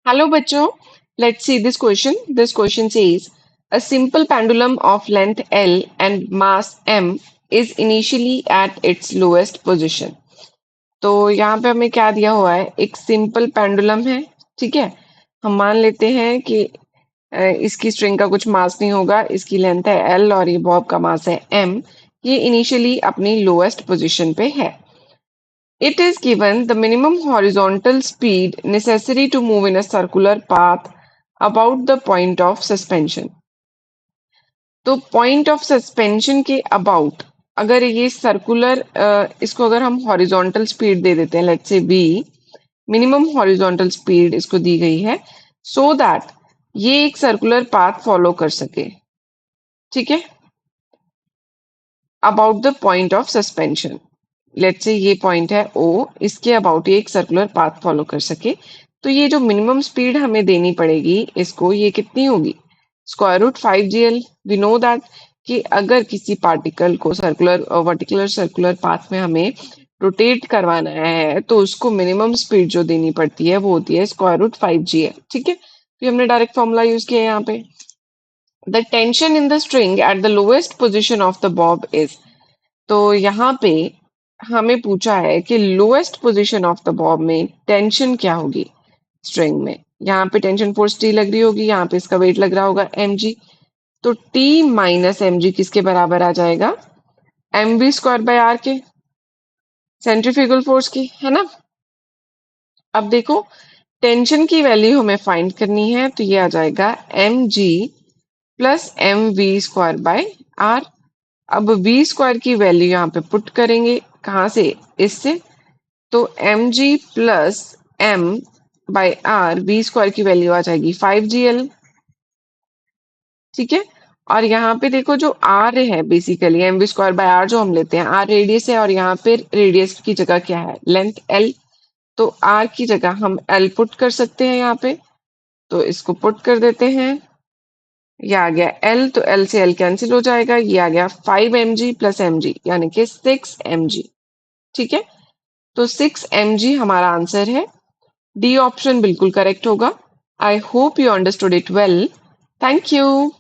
Hello, bachcho. Let's see this question. This question says a simple pendulum of length L and mass M is initially at its lowest position. तो यहाँ पे हमें क्या दिया हुआ है? एक सिंपल पेंडुलम है, ठीक है। हम मान लेते हैं कि इसकी स्ट्रिंग का कुछ मास नहीं होगा, इसकी लेंथ है L और ये बॉब का मास है M। ये इनिशियली अपनी लोएस्ट पोजीशन पे है। It is given the minimum horizontal speed necessary to move in a circular path about the point of suspension. तो पॉइंट ऑफ सस्पेंशन के अबाउट अगर ये सर्कुलर इसको अगर हम हॉरिजॉन्टल स्पीड दे देते हैं, let's say v, minimum horizontal speed इसको दी गई है सो दैट ये एक सर्कुलर पाथ फॉलो कर सके, ठीक है, about the point of suspension. Let's say ये पॉइंट है ओ, इसके अबाउट ये एक सर्कुलर पाथ फॉलो कर सके। तो ये जो मिनिमम स्पीड हमें देनी पड़ेगी इसको, ये कितनी होगी? Square root 5gl। We know that कि अगर किसी पार्टिकल को सर्कुलर वर्टिकुलर सर्कुलर पाथ में हमें रोटेट करवाना है तो उसको मिनिमम स्पीड जो देनी पड़ती है वो होती है स्क्वायर रूट 5gl, ठीक है। तो हमने डायरेक्ट फॉर्मूला यूज किया है यहाँ पे। The tension in the string at the lowest position of the Bob is. तो यहाँ पे हमें पूछा है कि lowest position of the Bob में टेंशन क्या होगी स्ट्रिंग में। यहाँ पे टेंशन फोर्स टी लग रही होगी, यहाँ पे इसका वेट लग रहा होगा mg। तो टी माइनस एम जी किसके बराबर आ जाएगा? M B square by R के, सेंट्रीफ्यूगल फोर्स की, है ना। अब देखो टेंशन की वैल्यू हमें फाइंड करनी है, तो ये आ जाएगा M G plus M V square by R. अब वी स्क्वायर की वैल्यू यहाँ पे पुट करेंगे, कहाँ से? इससे। तो M G plus M by R, V square की वैल्यू आ जाएगी 5gl, ठीक है। और यहाँ पे देखो जो आर है, basically M V square by R जो हम लेते हैं, आर रेडियस है और यहाँ पे रेडियस की जगह क्या है? Length L. तो आर की जगह हम एल पुट कर सकते हैं यहाँ पे, तो इसको पुट कर देते हैं। ये आ गया एल, तो एल से एल कैंसिल हो जाएगा, ये आ गया 5mg प्लस mg यानी कि 6mg, ठीक है। तो 6mg हमारा आंसर है। डी ऑप्शन बिल्कुल करेक्ट होगा। I hope you understood it well. Thank you.